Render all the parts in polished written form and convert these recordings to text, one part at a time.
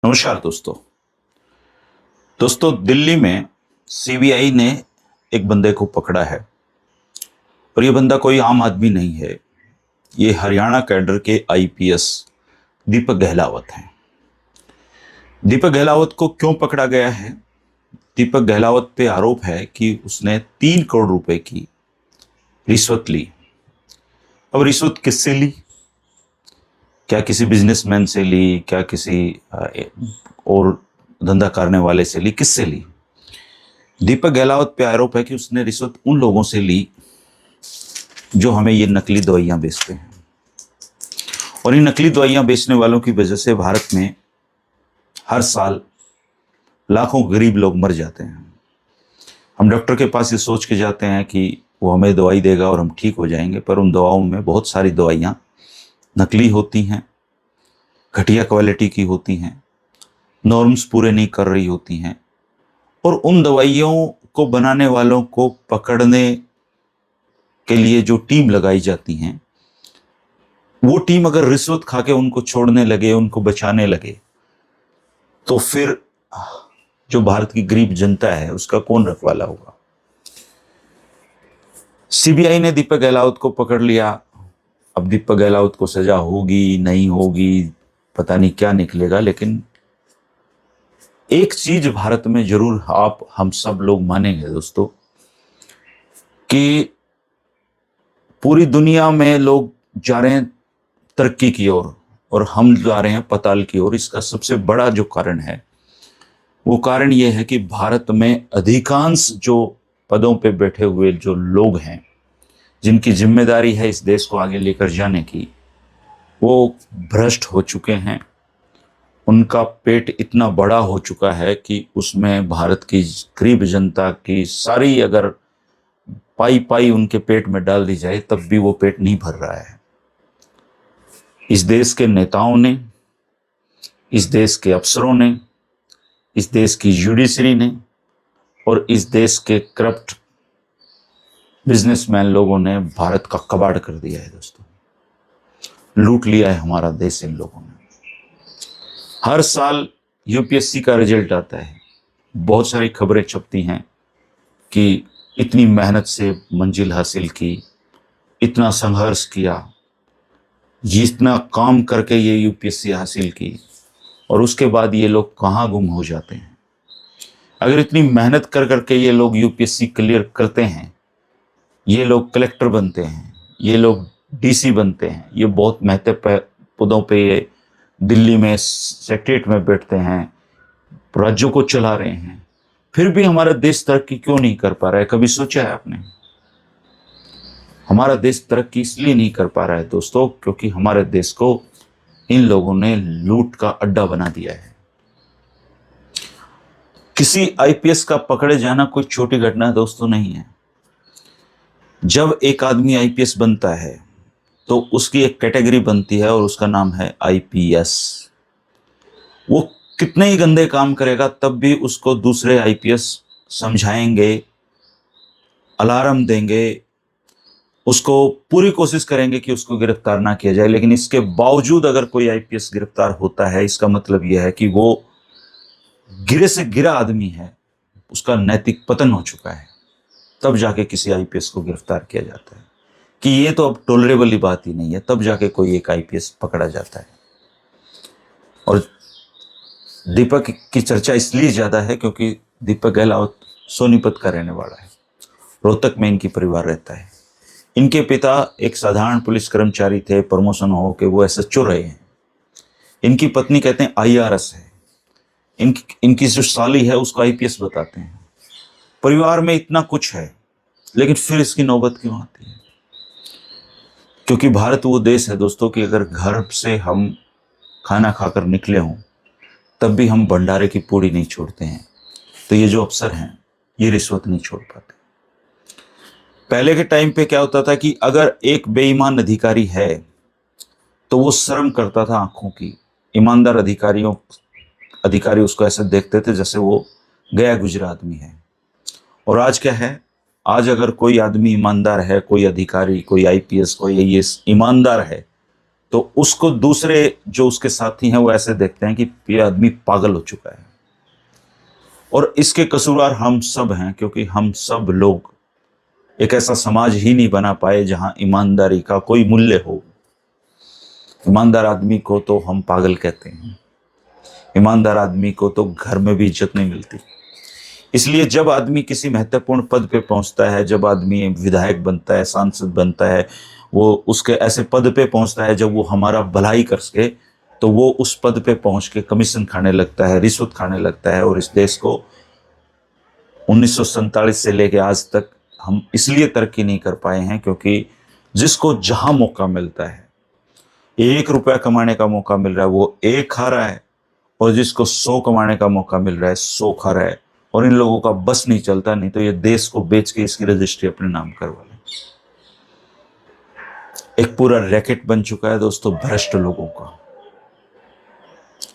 नमस्कार दोस्तों। दिल्ली में सीबीआई ने एक बंदे को पकड़ा है और ये बंदा कोई आम आदमी नहीं है। ये हरियाणा कैडर के आईपीएस दीपक गहलावत हैं। दीपक गहलावत को क्यों पकड़ा गया है? दीपक गहलावत पे आरोप है कि उसने 3 करोड़ रुपए की रिश्वत ली। अब रिश्वत किससे ली? क्या किसी बिजनेसमैन से ली? क्या किसी और धंधा करने वाले से ली? किससे ली? दीपक गहलावत पे आरोप है कि उसने रिश्वत उन लोगों से ली जो हमें ये नकली दवाइयां बेचते हैं, और इन नकली दवाइयां बेचने वालों की वजह से भारत में हर साल लाखों गरीब लोग मर जाते हैं। हम डॉक्टर के पास ये सोच के जाते हैं कि वो हमें दवाई देगा और हम ठीक हो जाएंगे, पर उन दवाओं में बहुत सारी दवाइयां नकली होती हैं, घटिया क्वालिटी की होती हैं, नॉर्म्स पूरे नहीं कर रही होती हैं, और उन दवाइयों को बनाने वालों को पकड़ने के लिए जो टीम लगाई जाती हैं, वो टीम अगर रिश्वत खा के उनको छोड़ने लगे, उनको बचाने लगे, तो फिर जो भारत की गरीब जनता है उसका कौन रखवाला होगा? सीबीआई ने दीपक गहलावत को पकड़ लिया। अब दीपक गहलावत को सजा होगी नहीं होगी पता नहीं क्या निकलेगा, लेकिन एक चीज भारत में जरूर आप हम सब लोग मानेंगे दोस्तों कि पूरी दुनिया में लोग जा रहे हैं तरक्की की ओर और हम जा रहे हैं पताल की ओर। इसका सबसे बड़ा जो कारण है वो कारण ये है कि भारत में अधिकांश जो पदों पे बैठे हुए जो लोग हैं, जिनकी जिम्मेदारी है इस देश को आगे लेकर जाने की, वो भ्रष्ट हो चुके हैं। उनका पेट इतना बड़ा हो चुका है कि उसमें भारत की गरीब जनता की सारी अगर पाई पाई उनके पेट में डाल दी जाए तब भी वो पेट नहीं भर रहा है। इस देश के नेताओं ने, इस देश के अफसरों ने, इस देश की जुडिशरी ने और इस देश के करप्ट बिजनेसमैन लोगों ने भारत का कबाड़ कर दिया है दोस्तों। लूट लिया है हमारा देश इन लोगों ने। हर साल यूपीएससी का रिजल्ट आता है, बहुत सारी खबरें छपती हैं कि इतनी मेहनत से मंजिल हासिल की, इतना संघर्ष किया, जितना काम करके ये यूपीएससी हासिल की, और उसके बाद ये लोग कहाँ गुम हो जाते हैं। अगर इतनी मेहनत कर करके ये लोग यूपीएससी क्लियर करते हैं, ये लोग कलेक्टर बनते हैं, ये लोग डीसी बनते हैं, ये बहुत महत्वपूर्ण पदों पे ये दिल्ली में सेक्रेटरीट में बैठते हैं, राज्यों को चला रहे हैं, फिर भी हमारा देश तरक्की क्यों नहीं कर पा रहा है? कभी सोचा है आपने? हमारा देश तरक्की इसलिए नहीं कर पा रहा है दोस्तों क्योंकि हमारे देश को इन लोगों ने लूट का अड्डा बना दिया है। किसी आईपीएस का पकड़े जाना कोई छोटी घटना दोस्तों नहीं है। जब एक आदमी आईपीएस बनता है तो उसकी एक कैटेगरी बनती है और उसका नाम है आईपीएस। वो कितने ही गंदे काम करेगा तब भी उसको दूसरे आईपीएस समझाएंगे, अलार्म देंगे, उसको पूरी कोशिश करेंगे कि उसको गिरफ्तार ना किया जाए। लेकिन इसके बावजूद अगर कोई आईपीएस गिरफ्तार होता है, इसका मतलब यह है कि वो गिरे से गिरा आदमी है, उसका नैतिक पतन हो चुका है। तब जाके किसी आईपीएस को गिरफ्तार किया जाता है कि ये तो अब टॉलरेबल ही बात ही नहीं है, तब जाके कोई एक आईपीएस पकड़ा जाता है। और दीपक की चर्चा इसलिए ज्यादा है क्योंकि दीपक गहलावत सोनीपत का रहने वाला है, रोहतक में इनकी परिवार रहता है। इनके पिता एक साधारण पुलिस कर्मचारी थे, प्रमोशन हो के वो एसएचओ रहे हैं। इनकी पत्नी कहते हैं आईआरएस है। इनकी जो साली है उसको आईपीएस बताते हैं। परिवार में इतना कुछ है, लेकिन फिर इसकी नौबत क्यों आती है? क्योंकि भारत वो देश है दोस्तों कि अगर घर से हम खाना खाकर निकले हों तब भी हम भंडारे की पूड़ी नहीं छोड़ते हैं। तो ये जो अफसर हैं ये रिश्वत नहीं छोड़ पाते। पहले के टाइम पे क्या होता था कि अगर एक बेईमान अधिकारी है तो वो शर्म करता था आंखों की। ईमानदार अधिकारी उसको ऐसे देखते थे जैसे वो गया गुजरा आदमी है। और आज क्या है? आज अगर कोई आदमी ईमानदार है, कोई अधिकारी, कोई आईपीएस, कोई आईएएस ईमानदार है, तो उसको दूसरे जो उसके साथी हैं वो ऐसे देखते हैं कि ये आदमी पागल हो चुका है। और इसके कसूरवार हम सब हैं, क्योंकि हम सब लोग एक ऐसा समाज ही नहीं बना पाए जहां ईमानदारी का कोई मूल्य हो। ईमानदार आदमी को तो हम पागल कहते हैं, ईमानदार आदमी को तो घर में भी इज्जत नहीं मिलती। इसलिए जब आदमी किसी महत्वपूर्ण पद पे पहुंचता है, जब आदमी विधायक बनता है, सांसद बनता है, वो उसके ऐसे पद पे पहुंचता है जब वो हमारा भलाई कर सके, तो वो उस पद पे पहुंच के कमीशन खाने लगता है, रिश्वत खाने लगता है। और इस देश को 1947 से लेके आज तक हम इसलिए तरक्की नहीं कर पाए हैं क्योंकि जिसको जहां मौका मिलता है, 1 रुपया कमाने का मौका मिल रहा है, वो 1 खा रहा है, और जिसको 100 कमाने का मौका मिल रहा है 100 खा रहा है। और इन लोगों का बस नहीं चलता, नहीं तो ये देश को बेच के इसकी रजिस्ट्री अपने नाम करवा लें। एक पूरा रैकेट बन चुका है दोस्तों भ्रष्ट लोगों का,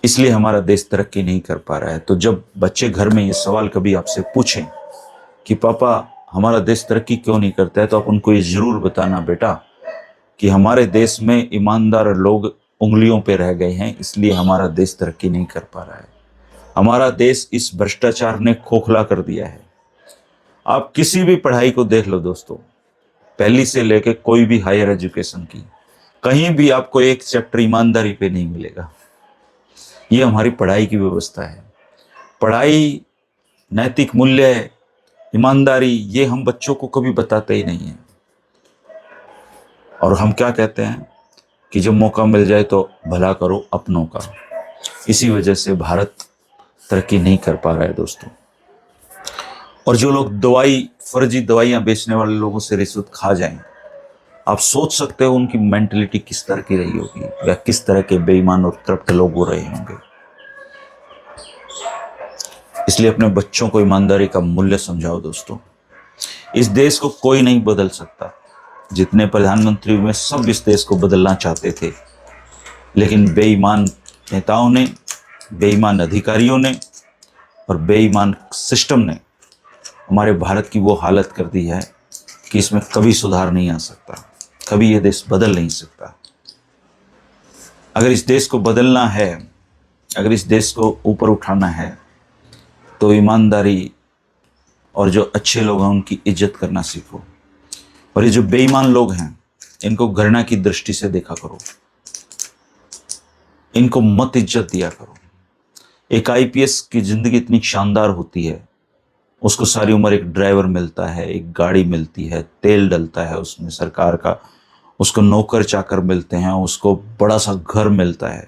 इसलिए हमारा देश तरक्की नहीं कर पा रहा है। तो जब बच्चे घर में ये सवाल कभी आपसे पूछें कि पापा हमारा देश तरक्की क्यों नहीं करता है, तो आप उनको ये जरूर बताना बेटा कि हमारे देश में ईमानदार लोग उंगलियों पे रह गए हैं, इसलिए हमारा देश तरक्की नहीं कर पा रहा है। हमारा देश इस भ्रष्टाचार ने खोखला कर दिया है। आप किसी भी पढ़ाई को देख लो दोस्तों, पहली से लेके कोई भी हायर एजुकेशन की, कहीं भी आपको एक चैप्टर ईमानदारी पे नहीं मिलेगा। ये हमारी पढ़ाई की व्यवस्था है। पढ़ाई, नैतिक मूल्य, ईमानदारी, ये हम बच्चों को कभी बताते ही नहीं है। और हम क्या कहते हैं कि जब मौका मिल जाए तो भला करो अपनों का। इसी वजह से भारत तरक्की नहीं कर पा रहा है दोस्तों। और जो लोग फर्जी दवाइयां बेचने वाले लोगों से रिश्वत खा जाएं, आप सोच सकते हो उनकी मेंटलिटी किस तरह की रही होगी, या किस तरह के बेईमान और करप्ट लोग हो रहे होंगे। इसलिए अपने बच्चों को ईमानदारी का मूल्य समझाओ दोस्तों। इस देश को कोई नहीं बदल सकता। जितने प्रधानमंत्री हुए सब इस देश को बदलना चाहते थे, लेकिन बेईमान नेताओं ने, बेईमान अधिकारियों ने और बेईमान सिस्टम ने हमारे भारत की वो हालत कर दी है कि इसमें कभी सुधार नहीं आ सकता, कभी ये देश बदल नहीं सकता। अगर इस देश को बदलना है, अगर इस देश को ऊपर उठाना है, तो ईमानदारी और जो अच्छे लोग हैं उनकी इज्जत करना सीखो। और ये जो बेईमान लोग हैं इनको घृणा की दृष्टि से देखा करो, इनको मत इज्जत दिया करो। एक आईपीएस की जिंदगी इतनी शानदार होती है, उसको सारी उम्र एक ड्राइवर मिलता है, एक गाड़ी मिलती है, तेल डलता है उसमें सरकार का, उसको नौकर चाकर मिलते हैं, उसको बड़ा सा घर मिलता है,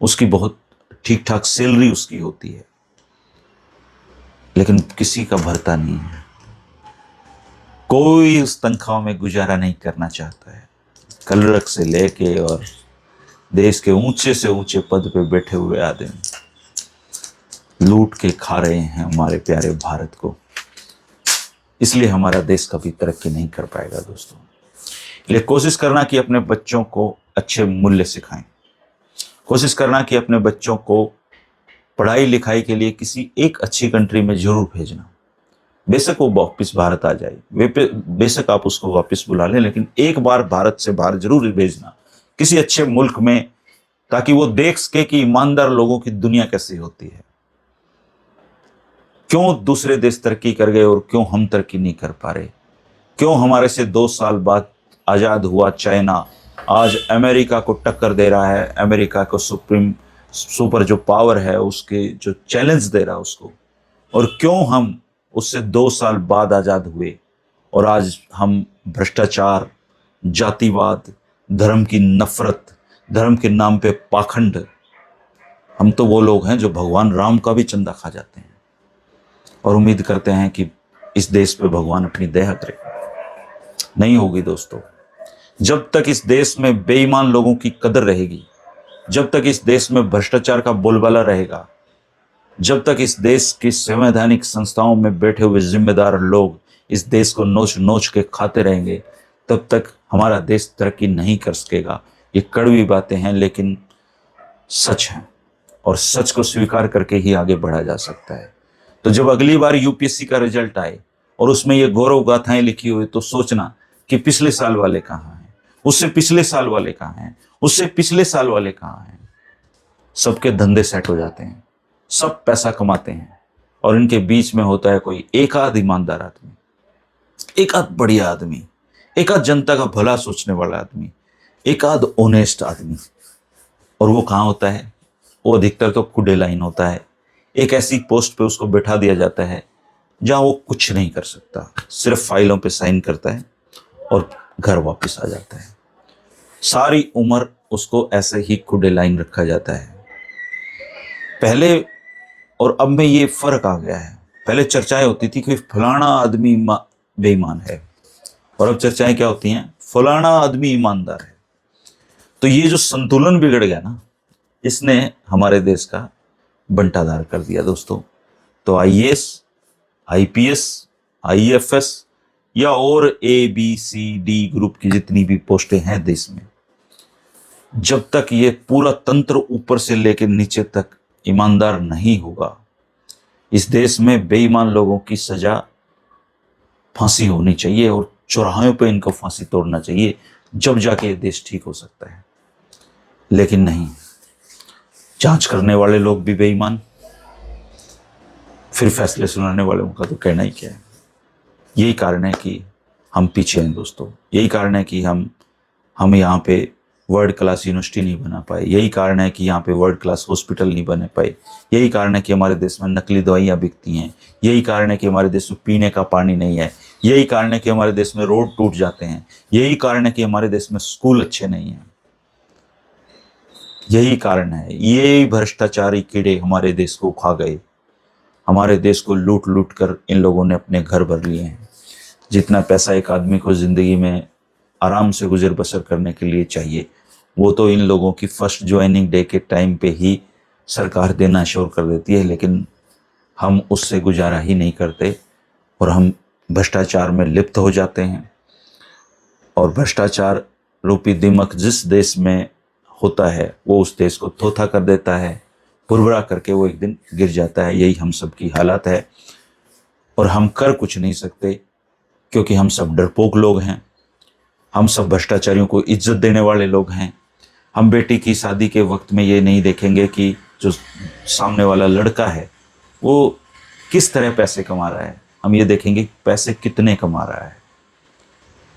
उसकी बहुत ठीक ठाक सैलरी उसकी होती है, लेकिन किसी का भरता नहीं है। कोई उस तनख्वाह में गुजारा नहीं करना चाहता है। कलरक से लेके और देश के ऊंचे से ऊंचे पद पे बैठे हुए आदमी लूट के खा रहे हैं हमारे प्यारे भारत को। इसलिए हमारा देश कभी तरक्की नहीं कर पाएगा दोस्तों। इसलिए कोशिश करना कि अपने बच्चों को अच्छे मूल्य सिखाएं। कोशिश करना कि अपने बच्चों को पढ़ाई लिखाई के लिए किसी एक अच्छी कंट्री में जरूर भेजना। बेशक वो वापस भारत आ जाए, बेशक आप उसको वापस बुला लें, लेकिन एक बार भारत से बाहर जरूर भेजना, किसी अच्छे मुल्क में, ताकि वो देख सके कि ईमानदार लोगों की दुनिया कैसी होती है। क्यों दूसरे देश तरक्की कर गए और क्यों हम तरक्की नहीं कर पा रहे? क्यों हमारे से 2 साल बाद आजाद हुआ चाइना आज अमेरिका को टक्कर दे रहा है, अमेरिका को सुपर जो पावर है उसके जो चैलेंज दे रहा है उसको, और क्यों हम उससे 2 साल बाद आजाद हुए और आज हम भ्रष्टाचार, जातिवाद, धर्म की नफरत, धर्म के नाम पे पाखंड, हम तो वो लोग हैं जो भगवान राम का भी चंदा खा जाते हैं और उम्मीद करते हैं कि इस देश पे भगवान अपनी दया करे। नहीं होगी दोस्तों। जब तक इस देश में बेईमान लोगों की कदर रहेगी, जब तक इस देश में भ्रष्टाचार का बोलबाला रहेगा, जब तक इस देश की संवैधानिक संस्थाओं में बैठे हुए जिम्मेदार लोग इस देश को नोच नोच के खाते रहेंगे, तब तक हमारा देश तरक्की नहीं कर सकेगा। ये कड़वी बातें हैं लेकिन सच हैं, और सच को स्वीकार करके ही आगे बढ़ा जा सकता है। तो जब अगली बार यूपीएससी का रिजल्ट आए और उसमें ये गौरव गाथाएं लिखी हुई, तो सोचना कि पिछले साल वाले कहाँ हैं, उससे पिछले साल वाले कहाँ हैं, उससे पिछले साल वाले कहाँ हैं? सबके धंधे सेट हो जाते हैं, सब पैसा कमाते हैं, और इनके बीच में होता है कोई एक आध ईमानदार आदमी, एक आध बढ़िया आदमी, एक आध जनता का भला सोचने वाला आदमी, एक आध ऑनेस्ट आदमी। और वो कहाँ होता है? वो अधिकतर तो कुडे लाइन होता है। एक ऐसी पोस्ट पे उसको बैठा दिया जाता है जहां वो कुछ नहीं कर सकता, सिर्फ फाइलों पे साइन करता है और घर वापस आ जाता है। सारी उम्र उसको ऐसे ही कुडे लाइन रखा जाता है। पहले और अब में ये फर्क आ गया है। पहले चर्चाएं होती थी कि फलाना आदमी बेईमान है, और अब चर्चाएं क्या होती हैं? फलाना आदमी ईमानदार है। तो ये जो संतुलन बिगड़ गया ना, इसने हमारे देश का बंटाधार कर दिया दोस्तों। तो आईएएस, आईपीएस, आईएफएस या और ABCD ग्रुप की जितनी भी पोस्टें हैं देश में, जब तक ये पूरा तंत्र ऊपर से लेकर नीचे तक ईमानदार नहीं होगा, इस देश में बेईमान लोगों की सजा फांसी होनी चाहिए और चौराहों पे इनको फांसी तोड़ना चाहिए, जब जाके ये देश ठीक हो सकता है। लेकिन नहीं, जांच करने वाले लोग भी बेईमान, फिर फैसले सुनाने वालों का तो कहना ही क्या है। यही कारण है कि हम पीछे हैं दोस्तों। यही कारण है कि हम यहाँ पे वर्ल्ड क्लास यूनिवर्सिटी नहीं बना पाए। यही कारण है कि यहाँ पे वर्ल्ड क्लास हॉस्पिटल नहीं बने पाए। यही कारण है कि हमारे देश में नकली दवाइयाँ बिकती हैं। यही कारण है कि हमारे देश में पीने का पानी नहीं है। यही कारण है कि हमारे देश में रोड टूट जाते हैं। यही कारण है कि हमारे देश में स्कूल अच्छे नहीं हैं। यही कारण है। ये भ्रष्टाचारी कीड़े हमारे देश को खा गए। हमारे देश को लूट लूट कर इन लोगों ने अपने घर भर लिए हैं। जितना पैसा एक आदमी को जिंदगी में आराम से गुजर बसर करने के लिए चाहिए, वो तो इन लोगों की फर्स्ट ज्वाइनिंग डे के टाइम पे ही सरकार देना शुरू कर देती है। लेकिन हम उससे गुजारा ही नहीं करते और हम भ्रष्टाचार में लिप्त हो जाते हैं। और भ्रष्टाचार रूपी दिमक जिस देश में होता है, वो उस देश को थोथा कर देता है, पुरबरा करके वो एक दिन गिर जाता है। यही हम सब की हालत है और हम कर कुछ नहीं सकते, क्योंकि हम सब डरपोक लोग हैं। हम सब भ्रष्टाचारियों को इज्जत देने वाले लोग हैं। हम बेटी की शादी के वक्त में ये नहीं देखेंगे कि जो सामने वाला लड़का है वो किस तरह पैसे कमा रहा है, हम ये देखेंगे पैसे कितने कमा रहा है।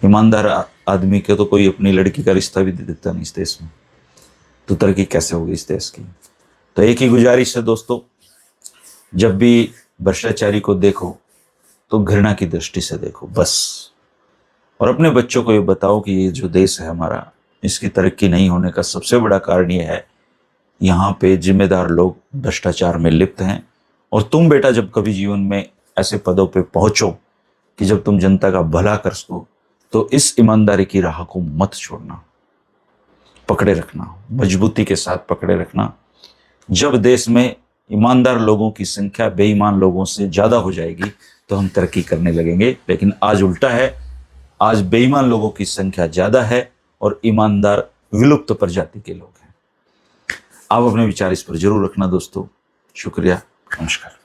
ईमानदार आदमी के तो कोई अपनी लड़की का रिश्ता भी दे देता नहीं इस देश में, तो तरक्की कैसे होगी इस देश की। तो एक ही गुजारिश है दोस्तों, जब भी भ्रष्टाचारी को देखो तो घृणा की दृष्टि से देखो बस। और अपने बच्चों को ये बताओ कि ये जो देश है हमारा, इसकी तरक्की नहीं होने का सबसे बड़ा कारण ये है, यहाँ पे जिम्मेदार लोग भ्रष्टाचार में लिप्त हैं। और तुम बेटा जब कभी जीवन में ऐसे पदों पे पहुंचो कि जब तुम जनता का भला कर सको, तो इस ईमानदारी की राह को मत छोड़ना, पकड़े रखना, मजबूती के साथ पकड़े रखना। जब देश में ईमानदार लोगों की संख्या बेईमान लोगों से ज़्यादा हो जाएगी तो हम तरक्की करने लगेंगे। लेकिन आज उल्टा है, आज बेईमान लोगों की संख्या ज़्यादा है और ईमानदार विलुप्त प्रजाति के लोग हैं। आप अपने विचार इस पर जरूर रखना दोस्तों। शुक्रिया, नमस्कार।